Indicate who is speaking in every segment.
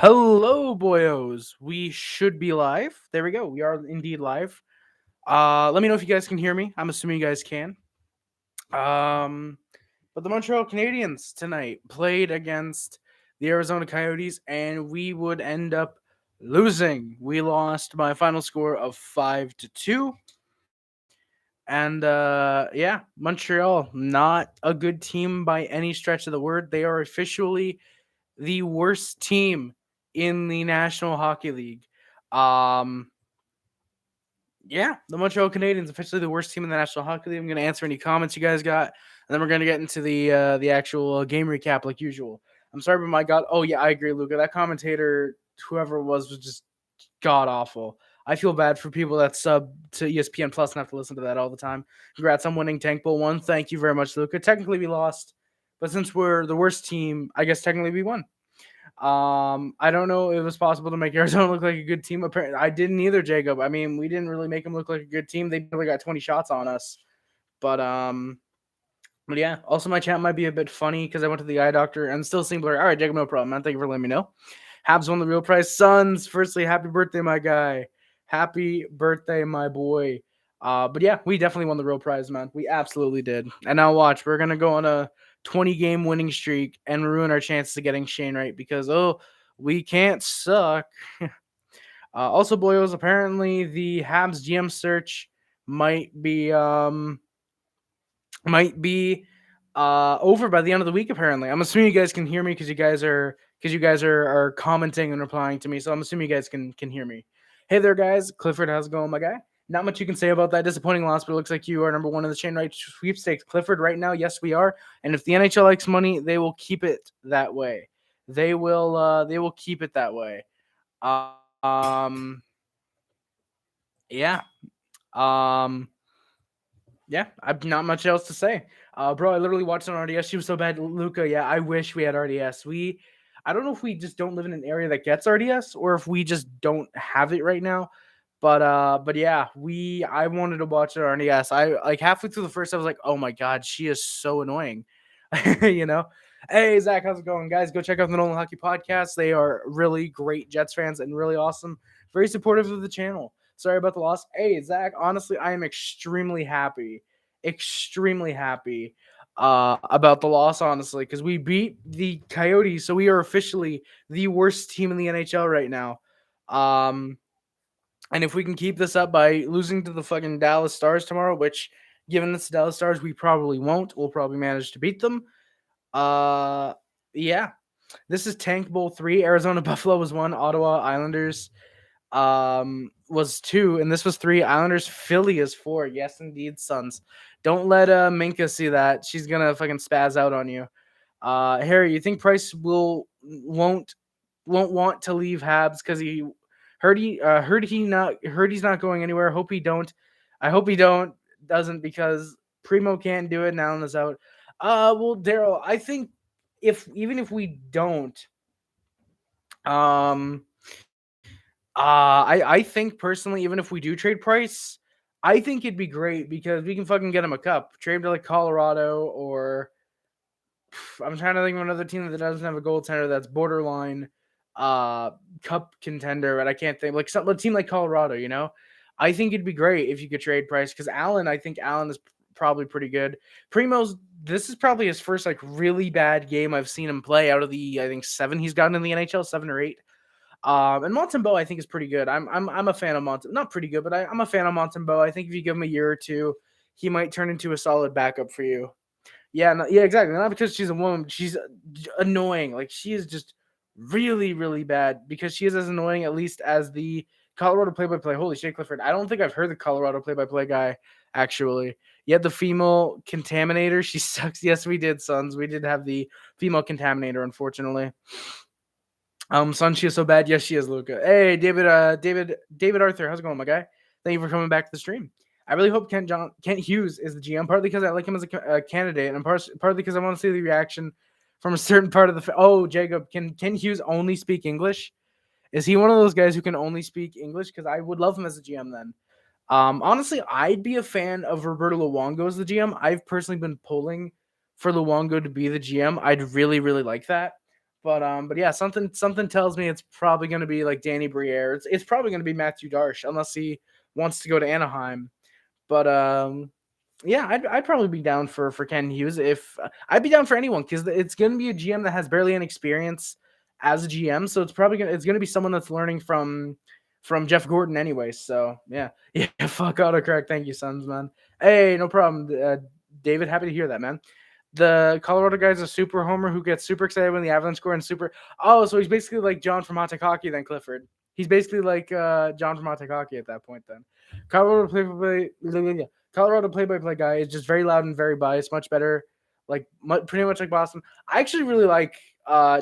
Speaker 1: Hello, boyos. We should be live. There we go. We are indeed live. Let me know if you guys can hear me. I'm assuming you guys can. Um, but the Montreal Canadiens tonight played against the Arizona Coyotes, and we would end up losing. We lost by a final score of 5-2. And yeah, Montreal, not a good team by any stretch of the word. They are officially the worst team in the National Hockey League. Um, yeah, the Montreal Canadiens officially the worst team in the National Hockey League. I'm going to answer any comments you guys got, and then we're going to get into the actual game recap like usual. I'm sorry, but my God, oh yeah, I agree, Luca. That commentator, whoever it was just god awful. I feel bad for people that sub to ESPN Plus and have to listen to that all the time. Congrats on winning Tank Bowl 1. Thank you very much, Luca. Technically, we lost, but since we're the worst team, I guess technically we won. I don't know if it was possible to make Arizona look like a good team. Apparently, I didn't either, Jacob. I mean, we didn't really make them look like a good team. They barely got 20 shots on us. But yeah. Also, my chat might be a bit funny because I went to the eye doctor and still seemed blurry. All right, Jacob, no problem, man. Thank you for letting me know. Habs won the real prize. Suns, firstly, happy birthday, my guy. Happy birthday, my boy. But yeah, we definitely won the real prize, man. We absolutely did. And now watch, we're gonna go on a 20-game winning streak and ruin our chances of getting Shane right because we can't suck. Also, boys, apparently the Habs GM search might be over by the end of the week. Apparently, I'm assuming you guys can hear me because you guys are commenting and replying to me. So I'm assuming you guys can hear me. Hey there, guys. Clifford, how's it going, my guy? Not much you can say about that disappointing loss, but it looks like you are number one in the chain right sweepstakes. Clifford, right now, yes, we are. And if the NHL likes money, they will keep it that way. They will keep it that way. Um, yeah. Um, Yeah, I've not much else to say. Bro, I literally watched it on RDS. She was so bad. Luca, yeah, I wish we had RDS. I don't know if we just don't live in an area that gets RDS or if we just don't have it right now. But yeah, I wanted to watch it on RDS. I like halfway through the first, I was like, oh my god, she is so annoying. you know. Hey Zach, how's it going, guys? Go check out the Nolan Hockey Podcast. They are really great Jets fans and really awesome, very supportive of the channel. Sorry about the loss. Hey, Zach, honestly, I am extremely happy about the loss, honestly, because we beat the Coyotes, so we are officially the worst team in the NHL right now. Um, and if we can keep this up by losing to the fucking Dallas Stars tomorrow, which, given it's the Dallas Stars, we probably won't. We'll probably manage to beat them. Uh, yeah. This is Tank Bowl 3. Arizona Buffalo was 1. Ottawa Islanders was 2, and this was 3. Islanders Philly is 4. Yes, indeed, Suns. Don't let Minka see that. She's gonna fucking spaz out on you. Harry, you think Price won't want to leave Habs because he heard he's not going anywhere. Hope he don't. I hope he doesn't because Primo can't do it and Allen is out. Well, Daryl, I think if we don't, um, I think personally, even if we do trade Price, I think it'd be great because we can fucking get him a cup. Trade him to like Colorado or I'm trying to think of another team that doesn't have a goaltender that's borderline cup contender, but I can't think like a team like Colorado, you know? I think it'd be great if you could trade Price because I think Allen is probably pretty good. This is probably his first like really bad game I've seen him play out of the I think 7 he's gotten in the NHL, 7 or 8. And Montembeau, I think, is pretty good. I'm a fan of not pretty good, but I'm a fan of Montembeau. I think if you give him a year or two, he might turn into a solid backup for you. Yeah, no, yeah, exactly. Not because she's a woman, she's annoying. Like she is just really, really bad because she is as annoying at least as the Colorado play-by-play. Holy shit, Clifford! I don't think I've heard the Colorado play-by-play guy actually. Yet the female contaminator, she sucks. Yes, we did, Sons. We did have the female contaminator, unfortunately. Son, she is so bad. Yes, she is, Luca. Hey, David Arthur, how's it going, my guy? Thank you for coming back to the stream. I really hope Kent Hughes is the GM, partly because I like him as a candidate, and partly because I want to see the reaction from a certain part of the. Oh, Jacob, can Kent Hughes only speak English? Is he one of those guys who can only speak English? Because I would love him as a GM then. Honestly, I'd be a fan of Roberto Luongo as the GM. I've personally been pulling for Luongo to be the GM. I'd really, really like that. But yeah, something tells me it's probably going to be like Danny Briere. It's probably going to be Matthew Darsh unless he wants to go to Anaheim. But yeah, I'd probably be down for Ken Hughes if I'd be down for anyone because it's going to be a GM that has barely any experience as a GM, so it's gonna be someone that's learning from Jeff Gordon anyway. So yeah, yeah, fuck autocorrect. Thank you, Sons, man. Hey, no problem, David. Happy to hear that, man. The Colorado guy's a super homer who gets super excited when the Avalanche score and super. Oh, so he's basically like John from Hot Hockey then, Clifford. He's basically like John from Hot Hockey at that point then. Colorado Colorado play-by-play guy is just very loud and very biased, much better, like pretty much like Boston. I actually really like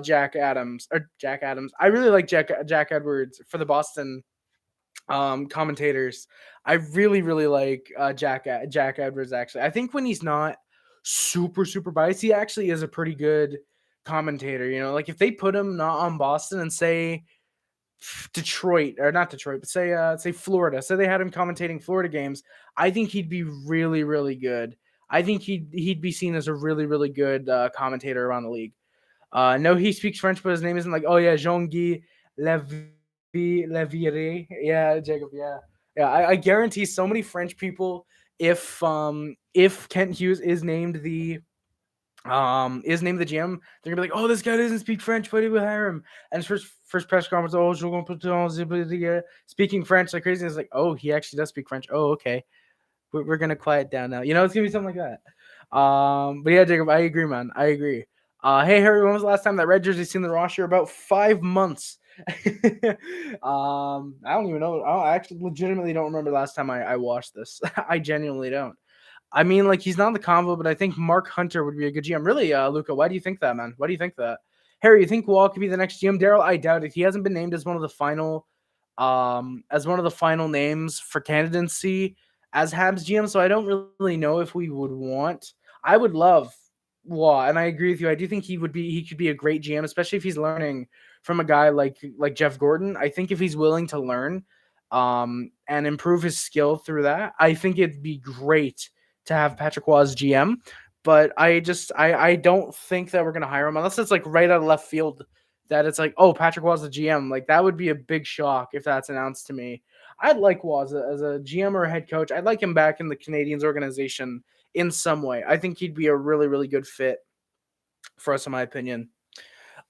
Speaker 1: Jack Adams. I really like Jack Edwards for the Boston commentators. I really like Jack Edwards. Actually, I think when he's not super biased, he actually is a pretty good commentator. You know, like if they put him not on Boston and say Detroit or not Detroit, but say Florida. Say they had him commentating Florida games. I think he'd be really good. I think he'd be seen as a really good commentator around the league. No, he speaks French, but his name isn't like, oh yeah, Jean-Guy Levire. Yeah, Jacob. Yeah, yeah. I guarantee so many French people, if Kent Hughes is named the GM, they're gonna be like, oh, this guy doesn't speak French, but he will hire him. And his first press conference, oh, speaking French like crazy. It's like, oh, he actually does speak French. Oh, okay. We're gonna quiet down now. You know, it's gonna be something like that. But yeah, Jacob, I agree, man. I agree. Hey Harry, when was the last time that red jersey seen the roster? About 5 months. I don't even know. I actually legitimately don't remember the last time I watched this. I genuinely don't. I mean, like he's not in the convo, but I think Mark Hunter would be a good GM. Really, Luca, why do you think that, man? Why do you think that? Harry, you think Wall could be the next GM? Daryl, I doubt it. He hasn't been named as one of the final names for candidacy as Habs GM, so I don't really know if we would want. I would love Wall, and I agree with you. I do think he could be a great GM, especially if he's learning from a guy like Jeff Gordon. I think if he's willing to learn and improve his skill through that, I think it'd be great to have Patrick Waugh as GM. But I don't think that we're gonna hire him unless it's like right out of left field that it's like, oh, Patrick Waugh's the GM. Like that would be a big shock if that's announced to me. I'd like Waugh as a GM or a head coach. I'd like him back in the Canadiens organization in some way. I think he'd be a really good fit for us, in my opinion.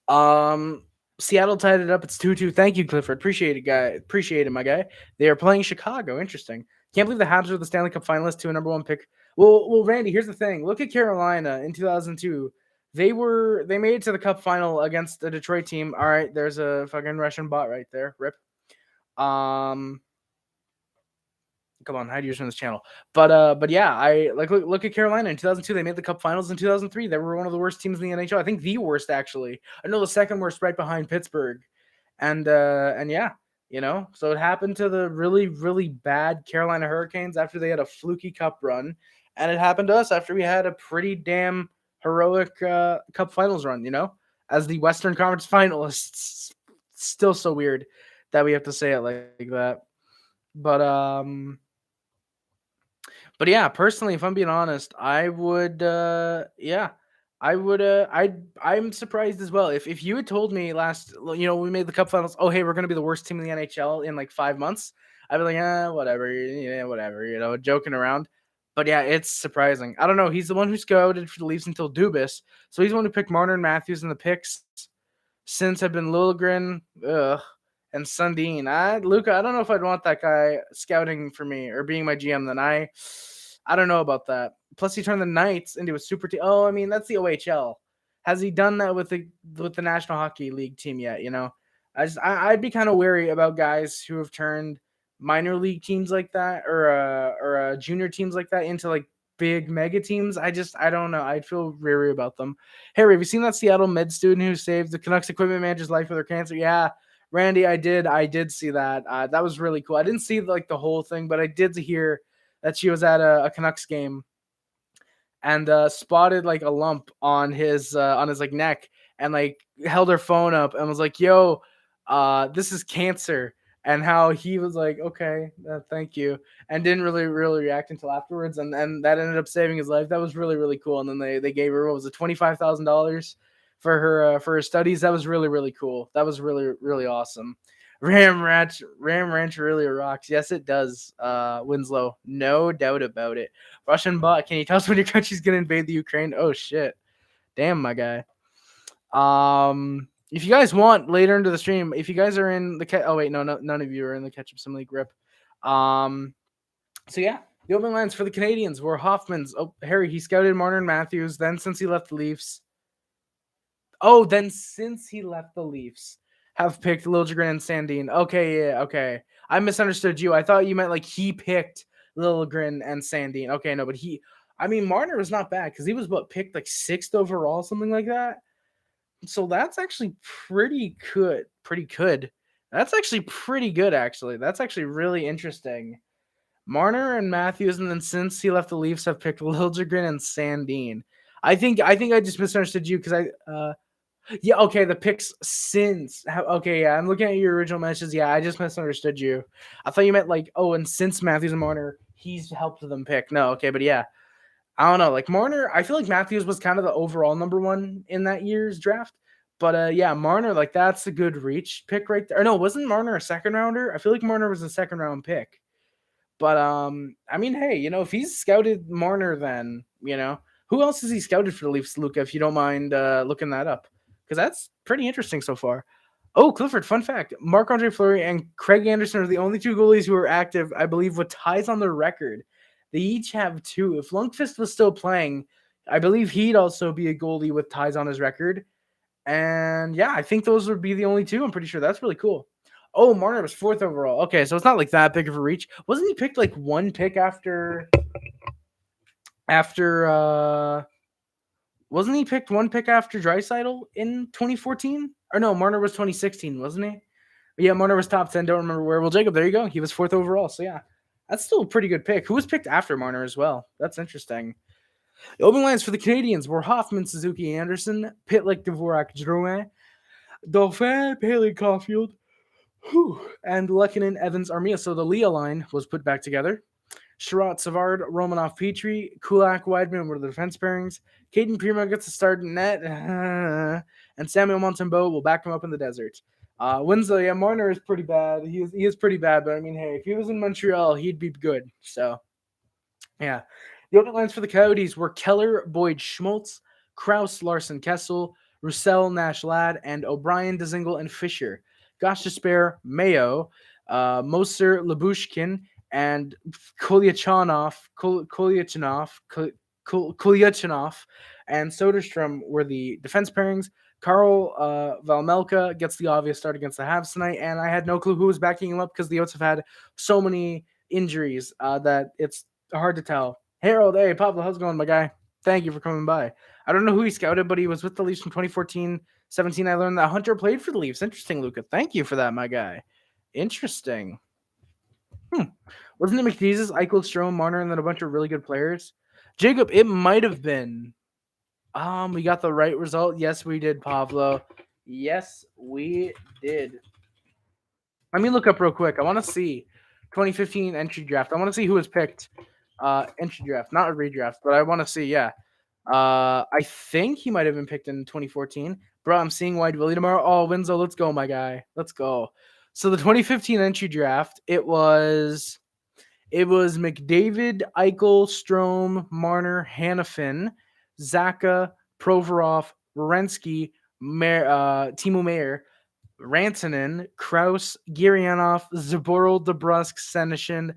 Speaker 1: Seattle tied it up. It's 2-2. Thank you, Clifford. Appreciate it, guy. Appreciate it, my guy. They are playing Chicago. Interesting. Can't believe the Habs are the Stanley Cup finalists to a number one pick. Well, Randy, here's the thing. Look at Carolina in 2002. They made it to the Cup final against the Detroit team. All right, there's a fucking Russian bot right there. Rip. Come on, hide yours from this channel. But yeah, I like look at Carolina in 2002. They made the Cup Finals in 2003. They were one of the worst teams in the NHL. I think the worst actually. I know the second worst, right behind Pittsburgh. And yeah, you know, so it happened to the really bad Carolina Hurricanes after they had a fluky Cup run, and it happened to us after we had a pretty damn heroic Cup Finals run. You know, as the Western Conference finalists. Still so weird that we have to say it like that. But yeah, personally, if I'm being honest, I would I'm surprised as well. If you had told me we made the Cup Finals, oh hey, we're gonna be the worst team in the NHL in like 5 months, I'd be like, whatever, whatever, joking around. But yeah, it's surprising. I don't know. He's the one who scouted for the Leafs until Dubas, so he's the one who picked Marner and Matthews in the picks since have been Liljegren. Ugh. And Sundin. Luca, I don't know if I'd want that guy scouting for me or being my GM. Then I don't know about that. Plus, he turned the Knights into a super team. Oh, I mean, that's the OHL. Has he done that with the National Hockey League team yet? You know, I'd be kind of wary about guys who have turned minor league teams like that or junior teams like that into like big mega teams. I don't know. I'd feel weary about them. Harry, have you seen that Seattle med student who saved the Canucks equipment manager's life with her cancer? Yeah. Randy, I did see that. That was really cool. I didn't see like the whole thing, but I did hear that she was at a Canucks game and spotted like a lump on his like neck and like held her phone up and was like, "Yo, this is cancer." And how he was like, "Okay, thank you," and didn't really react until afterwards, and that ended up saving his life. That was really cool. And then they gave her what was it, $25,000 for her studies. That was really, really cool. That was really, really awesome. Ram Ranch really rocks. Yes, it does. Winslow, no doubt about it. Russian bot, can you tell us when your country's gonna invade the Ukraine? Oh shit, damn, my guy. If you guys want later into the stream, if you guys are in the oh wait, no, none of you are in the Catch Up Sim League rip. So yeah, the opening lines for the Canadiens were Hoffman's. Oh, Harry, he scouted Marner and Matthews. Then since he left the Leafs, have picked Liljegren and Sandin. Okay, yeah, okay. I misunderstood you. I thought you meant like he picked Liljegren and Sandin. Okay, no, but Marner was not bad because he was picked like 6th overall, something like that. So that's actually pretty good. That's actually pretty good, actually. That's actually really interesting. Marner and Matthews, and then since he left the Leafs, have picked Liljegren and Sandin. I think I just misunderstood you because yeah, okay, the picks since. Okay, yeah, I'm looking at your original messages. Yeah, I just misunderstood you. I thought you meant like, oh, and since Matthews and Marner, he's helped them pick. No, okay, but yeah. I don't know. Like Marner, I feel like Matthews was kind of the overall number one in that year's draft. But yeah, Marner, like that's a good reach pick right there. Or no, wasn't Marner a second rounder? I feel like Marner was a second round pick. But hey, if he's scouted Marner, then who else has he scouted for the Leafs, Luca? If you don't mind looking that up, because that's pretty interesting so far. Oh, Clifford, fun fact: Marc-Andre Fleury and Craig Anderson are the only 2 goalies who are active, I believe, with ties on their record. They each have 2. If Lundqvist was still playing, I believe he'd also be a goalie with ties on his record. And yeah, I think those would be the only 2. I'm pretty sure that's really cool. Oh, Marner was 4th overall. Okay, so it's not like that big of a reach. Wasn't he picked like 1 pick after wasn't he picked 1 pick after Draisaitl in 2014? Or no, Marner was 2016, wasn't he? Yeah, Marner was top 10. Don't remember where. Well, Jacob, there you go. He was 4th overall. So yeah, that's still a pretty good pick. Who was picked after Marner as well? That's interesting. The opening lines for the Canadiens were Hoffman, Suzuki, Anderson, Pitlick, Dvorak, Drouin, Dauphin, Poehling, Caulfield, and Lehkonen, Evans, Armia. So the Leah line was put back together. Sherratt, Savard, Romanov, Petrie, Kulak, Weidman were the defense pairings. Cayden Primeau gets a start in net, and Samuel Montembeault will back him up in the desert. Winslow, yeah, Marner is pretty bad. He is pretty bad, but I mean, hey, if he was in Montreal, he'd be good. So, yeah. The opening lines for the Coyotes were Keller, Boyd, Schmaltz, Krause, Larsson, Kessel, Roussel, Nash, Ladd, and O'Brien, Dzingel, and Fisher. Gosh to spare, Mayo, Moser, Labushkin, and Kolyachanov, and Soderstrom were the defense pairings. Carl Valmelka gets the obvious start against the Habs tonight, and I had no clue who was backing him up because the Yotes have had so many injuries that it's hard to tell. Harold, hey, Pablo, how's it going, my guy? Thank you for coming by. I don't know who he scouted, but he was with the Leafs from 2014-17. I learned that Hunter played for the Leafs. Interesting, Luca. Thank you for that, my guy. Interesting. Wasn't it McNeese's, Eichel, Strome, Marner, and then a bunch of really good players? Jacob, it might have been. We got the right result. Yes, we did, Pablo. Yes, we did. Let me look up real quick. I want to see 2015 entry draft. I want to see who was picked. Entry draft, not a redraft, but I want to see. Yeah. I think he might have been picked in 2014. Bro, I'm seeing Wide Willie tomorrow. Oh, Winslow, let's go, my guy. Let's go. So the 2015 entry draft, it was McDavid, Eichel, Strome, Marner, Hanifin, Zaka, Provorov, Werenski, Timo Meyer, Rantanen, Krause, Gurianov, Zaboral, DeBrusk, Senyshyn,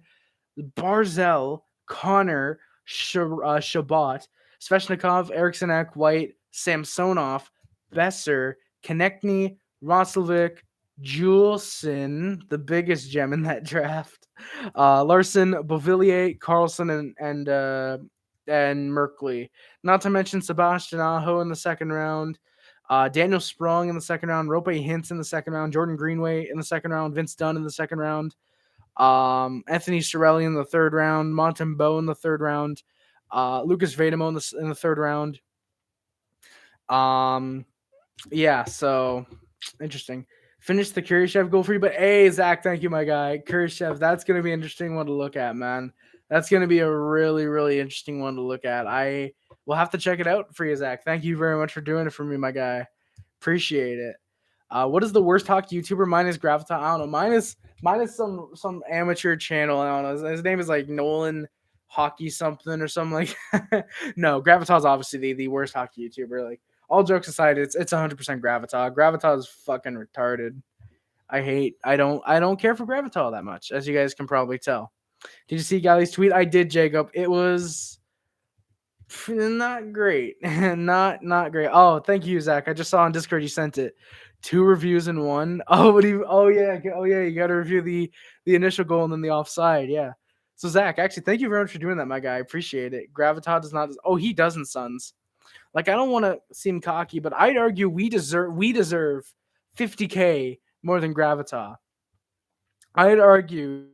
Speaker 1: Barzell, Connor, Shabbat, Sveshnikov, Eriksson Ek, White, Samsonov, Besser, Konechny, Roslovic, Juleson, the biggest gem in that draft, Larsson, Beauvillier, Carlson, and Merkley. Not to mention Sebastian Aho in the second round, Daniel Sprong in the second round, Rope Hintz in the second round, Jordan Greenway in the second round, Vince Dunn in the second round, Anthony Cirelli in the third round, Montembeault in the third round, Lucas Vedemo in the third round. Yeah, so interesting. Finished the Kurashev goal for you, but hey, Zach, thank you, my guy. Kurashev, that's going to be an interesting one to look at, man. That's going to be a really, really interesting one to look at. I We'll have to check it out for you, Zach. Thank you very much for doing it for me, my guy. Appreciate it. What is the worst hockey YouTuber? Mine is Graviton. I don't know. Mine is some amateur channel. I don't know. His name is like Nolan Hockey something or something like. No, Graviton's obviously the worst hockey YouTuber. Like all jokes aside, it's 100% Graviton. Graviton is fucking retarded. I don't care for Graviton that much, as you guys can probably tell. Did you see Galley's tweet? I did, Jacob. It was not great. not great. Oh, thank you, Zach. I just saw on Discord you sent it. 2 reviews in one. Oh yeah, you got to review the initial goal and then the offside. Yeah. So Zach, actually, thank you very much for doing that, my guy. I appreciate it. Graviton does not. Oh, he doesn't, Suns. Like I don't want to seem cocky, but I'd argue we deserve 50K more than Graviton. I'd argue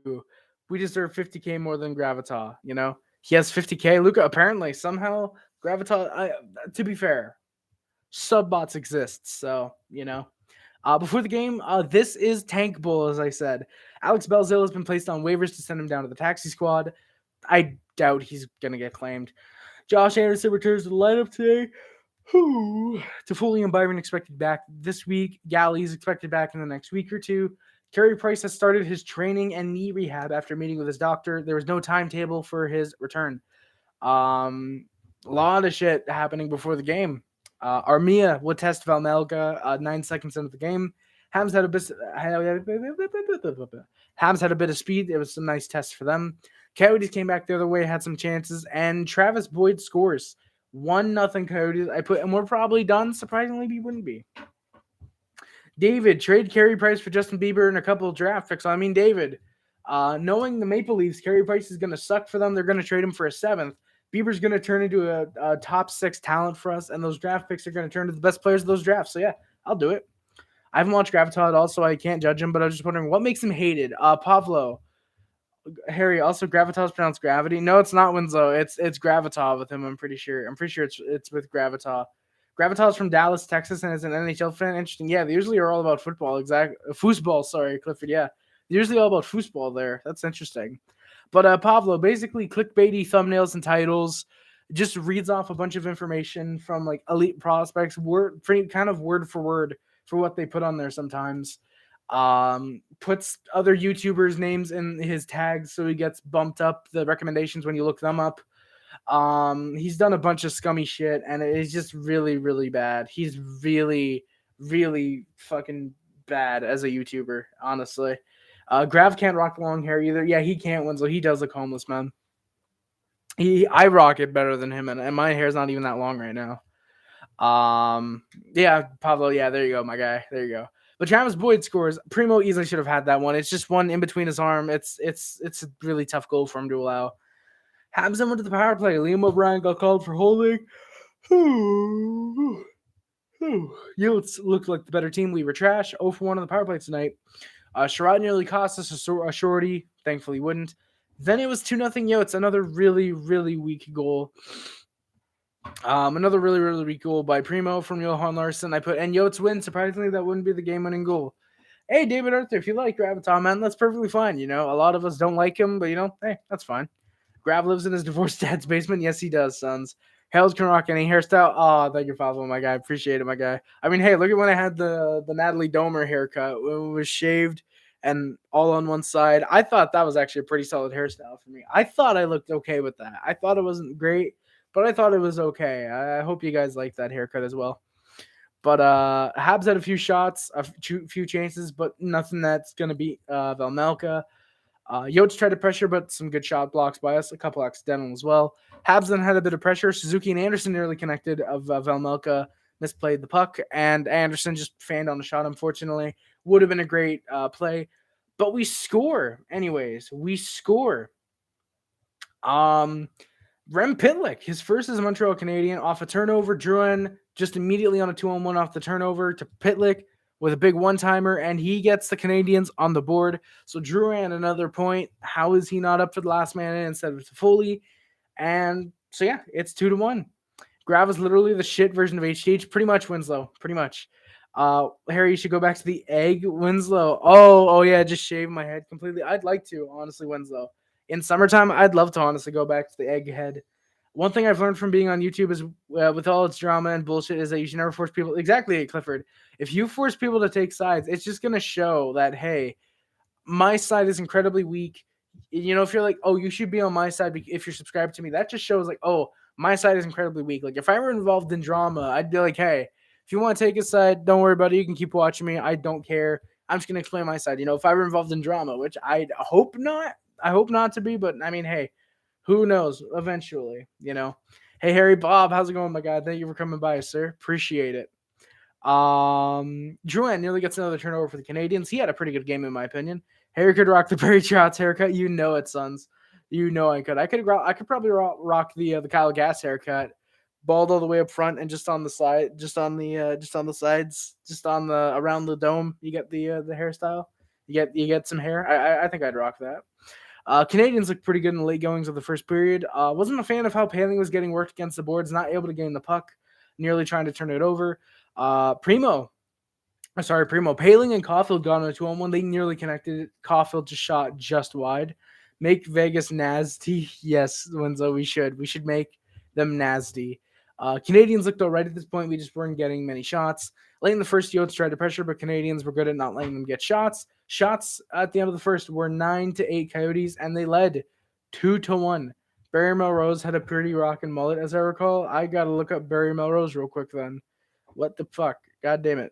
Speaker 1: we deserve 50K more than Graviton. You know, he has 50K. Luka apparently somehow Graviton. To be fair, subbots exist, so you know. Before the game, this is Tank Bull, as I said. Alex Belzil has been placed on waivers to send him down to the taxi squad. I doubt he's gonna get claimed. Josh Anderson returns to the lineup today. Toffoli and Byron expected back this week. Galley's expected back in the next week or two. Carey Price has started his training and knee rehab after meeting with his doctor. There was no timetable for his return. A lot of shit happening before the game. Armia would test Valmelka 9 seconds into the game. Habs had a bit of speed. It was a nice test for them. Coyotes came back the other way, had some chances, and Travis Boyd scores 1-0 Coyotes. And we're probably done. Surprisingly, we wouldn't be. David, trade Carey Price for Justin Bieber and a couple of draft picks. I mean, David, knowing the Maple Leafs, Carey Price is going to suck for them. They're going to trade him for a 7th. Bieber's going to turn into a top 6 talent for us, and those draft picks are going to turn to the best players of those drafts. So, yeah, I'll do it. I haven't watched Graviton at all, so I can't judge him, but I was just wondering, what makes him hated? Pavlo, Harry, also Graviton is pronounced gravity. No, it's not Winslow. It's Graviton with him, I'm pretty sure. I'm pretty sure it's with Graviton. Graviton is from Dallas, Texas, and is an NHL fan. Interesting. Yeah, they usually are all about football. Foosball, sorry, Clifford. Yeah, they're usually all about foosball there. That's interesting. But Pavlo, basically clickbaity thumbnails and titles, just reads off a bunch of information from like elite prospects, word for word for what they put on there sometimes. Puts other YouTubers' names in his tags so he gets bumped up the recommendations when you look them up. He's done a bunch of scummy shit, and it is just really, really bad. He's really, really fucking bad as a YouTuber, honestly. Grav can't rock the long hair either. Yeah, he can't, Winslow. He does look homeless, man. I rock it better than him, and my hair's not even that long right now. Yeah, Pablo. Yeah, there you go, my guy. There you go. But Travis Boyd scores. Primeau easily should have had that one. It's just one in between his arm. It's a really tough goal for him to allow. Habs went to the power play. Liam O'Brien got called for holding. Yotes looked like the better team. We were trash. 0 for 1 on the power play tonight. Sherrod nearly cost us a shorty. Thankfully, wouldn't. Then it was 2-0 Yotes. Another really, really weak goal. Another really, really weak goal by Primeau from Johan Larsson. And Yotes win. Surprisingly, that wouldn't be the game-winning goal. Hey, David Arthur, if you like Graviton, man, that's perfectly fine. You know, a lot of us don't like him, but, hey, that's fine. Grav lives in his divorced dad's basement. Yes, he does, sons. Harold can rock any hairstyle. Oh, thank you, Pablo, my guy. Appreciate it, my guy. I mean, hey, look at when I had the Natalie Domer haircut. When it was shaved and all on one side. I thought that was actually a pretty solid hairstyle for me. I thought I looked okay with that. I thought it wasn't great, but I thought it was okay. I hope you guys like that haircut as well. But Habs had a few shots, a few chances, but nothing that's going to beat Valmelka. Yotes tried to pressure, but some good shot blocks by us, a couple accidental as well. Habs then had a bit of pressure. Suzuki and Anderson nearly connected. Valmelka misplayed the puck, and Anderson just fanned on the shot, unfortunately. Would have been a great play, but we score anyways. We score. Rem Pitlick, his first as a Montreal Canadien, off a turnover. Johan just immediately on a 2-on-1 off the turnover to Pitlick with a big one-timer, and he gets the Canadiens on the board. So Drouin, another point. How is he not up for the last man in instead of Toffoli? And so, yeah, it's 2-1. Grav is literally the shit version of HTH. Pretty much, Winslow. Pretty much. Harry, you should go back to the egg, Winslow. Oh, yeah, just shave my head completely. I'd like to, honestly, Winslow. In summertime, I'd love to honestly go back to the egg head. One thing I've learned from being on YouTube is with all its drama and bullshit is that you should never force people. Exactly, Clifford. If you force people to take sides, it's just going to show that, hey, my side is incredibly weak. If you're like, oh, you should be on my side if you're subscribed to me, that just shows like, oh, my side is incredibly weak. Like if I were involved in drama, I'd be like, hey, if you want to take a side, don't worry about it. You can keep watching me. I don't care. I'm just going to explain my side. If I were involved in drama, which I hope not to be, but I mean, hey, who knows? Eventually. Hey, Harry Bob, how's it going, my guy? Thank you for coming by, sir. Appreciate it. Johan nearly gets another turnover for the Canadiens. He had a pretty good game, in my opinion. Harry could rock the Barry Trotz haircut. You know it, sons. You know I could. I could probably rock the Kyle Gass haircut, bald all the way up front and just on the side, just on the sides, just on the around the dome. You get the hairstyle. You get some hair. I think I'd rock that. Canadians looked pretty good in the late goings of the first period. Wasn't a fan of how Poehling was getting worked against the boards, not able to gain the puck, nearly trying to turn it over. Poehling and Caulfield got on a 2-on-1. They nearly connected. Caulfield just shot just wide. Make Vegas nasty. Yes, Winslow, we should. We should make them nasty. Canadians looked all right at this point. We just weren't getting many shots. Late in the first, Yotes tried to pressure, but Canadians were good at not letting them get shots. Shots at the end of the first were 9-8 Coyotes, and they led 2-1. Barry Melrose had a pretty rockin' mullet, as I recall. I gotta look up Barry Melrose real quick then. What the fuck? God damn it.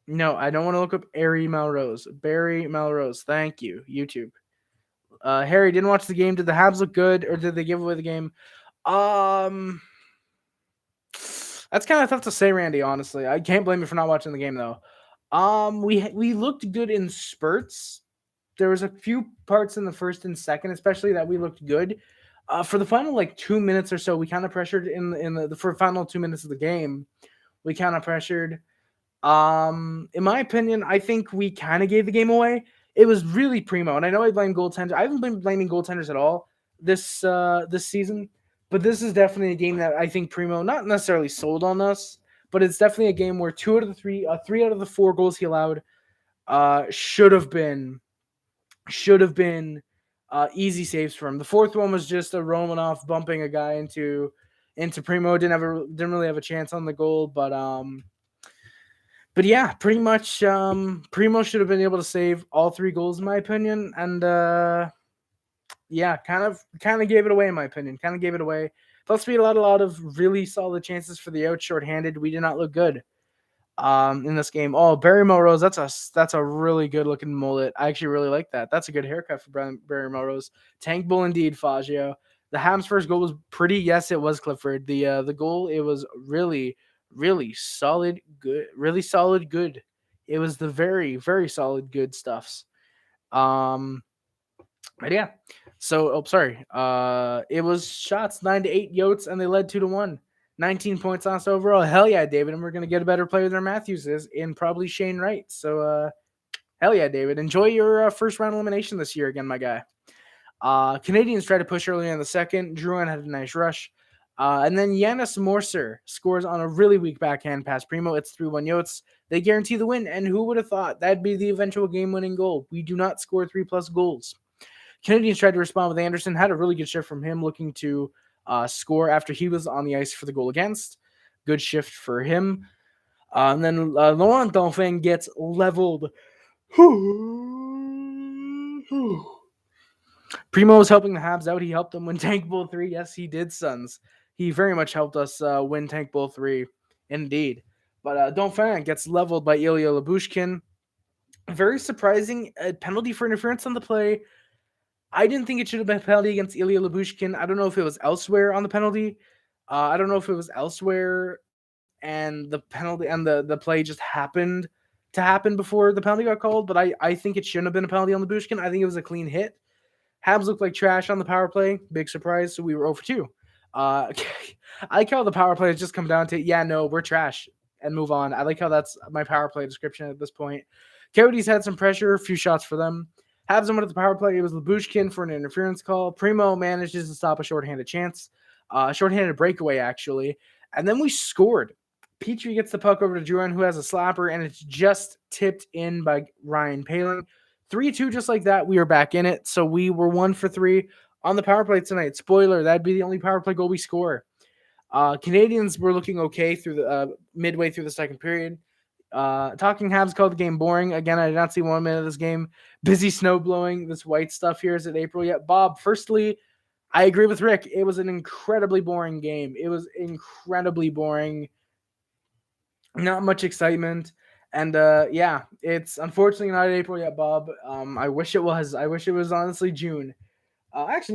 Speaker 1: No, I don't want to look up Barry Melrose. Barry Melrose. Thank you, YouTube. Harry, didn't watch the game. Did the Habs look good, or did they give away the game? That's kind of tough to say, Randy, honestly. I can't blame you for not watching the game, though. We looked good in spurts. There was a few parts in the first and second, especially that we looked good. For the final 2 minutes or so, we kind of pressured in the for final 2 minutes of the game. We kind of pressured. In my opinion, I think we kind of gave the game away. It was really Primeau, and I know I blame goaltenders. I haven't been blaming goaltenders at all this season, but this is definitely a game that I think Primeau not necessarily sold on us, but it's definitely a game where 3 out of the 4 goals he allowed should have been easy saves for him. The fourth one was just a Romanoff bumping a guy into Primeau. Didn't really have a chance on the goal, but yeah, pretty much Primeau should have been able to save all 3 goals in my opinion, and yeah, kind of gave it away in my opinion. Kind of gave it away. Plus, we had a lot of really solid chances for the out shorthanded. We did not look good in this game. Oh, Barry Melrose, that's a really good looking mullet. I actually really like that. That's a good haircut for Barry Melrose. Tank bull indeed, Faggio. The Habs' first goal was pretty. Yes, it was Clifford. The goal, it was really, really solid, good. Really solid, good. It was the very, very solid good stuffs. But yeah. So, sorry. It was shots 9-8 Yotes, and they led 2-1. 19 points last overall. Hell yeah, David. And we're going to get a better player than Matthews is in probably Shane Wright. So, hell yeah, David. Enjoy your first round elimination this year again, my guy. Canadians tried to push early in the second. Johan had a nice rush. And then Janis Moser scores on a really weak backhand pass Primeau. It's 3-1 Yotes. They guarantee the win. And who would have thought that'd be the eventual game-winning goal? We do not score 3+ goals. Canadians tried to respond with Anderson. Had a really good shift from him, looking to score after he was on the ice for the goal against. Good shift for him. And then Laurent Dauphin gets leveled. Primeau was helping the Habs out. He helped them win Tank Bowl 3. Yes, he did, sons. He very much helped us win Tank Bowl 3. Indeed. But Dauphin gets leveled by Ilya Lyubushkin. Very surprising penalty for interference on the play. I didn't think it should have been a penalty against Ilya Lyubushkin. I don't know if it was elsewhere on the penalty. I don't know if it was elsewhere and the penalty and the play just happened to happen before the penalty got called. But I think it shouldn't have been a penalty on Lyubushkin. I think it was a clean hit. Habs looked like trash on the power play. Big surprise. So we were 0-2. I like how the power play has just come down to, yeah, no, we're trash and move on. I like how that's my power play description at this point. Coyotes had some pressure, a few shots for them. Habs went at the power play. It was Lyubushkin for an interference call. Primeau manages to stop a shorthanded chance. Shorthanded breakaway, actually. And then we scored. Petrie gets the puck over to Johan, who has a slapper, and it's just tipped in by Ryan Poehling. 3-2, just like that. We are back in it. So we were 1 for 3 on the power play tonight. Spoiler, that'd be the only power play goal we score. Canadiens were looking okay through the midway through the second period. Talking Habs called the game boring. Again, I did not see 1 minute of this game. Busy snow blowing. This white stuff here. Is it April yet? Bob, firstly, I agree with Rick. It was an incredibly boring game. It was incredibly boring. Not much excitement. And yeah, it's unfortunately not April yet, Bob. I wish it was. I wish it was honestly June. Actually, no.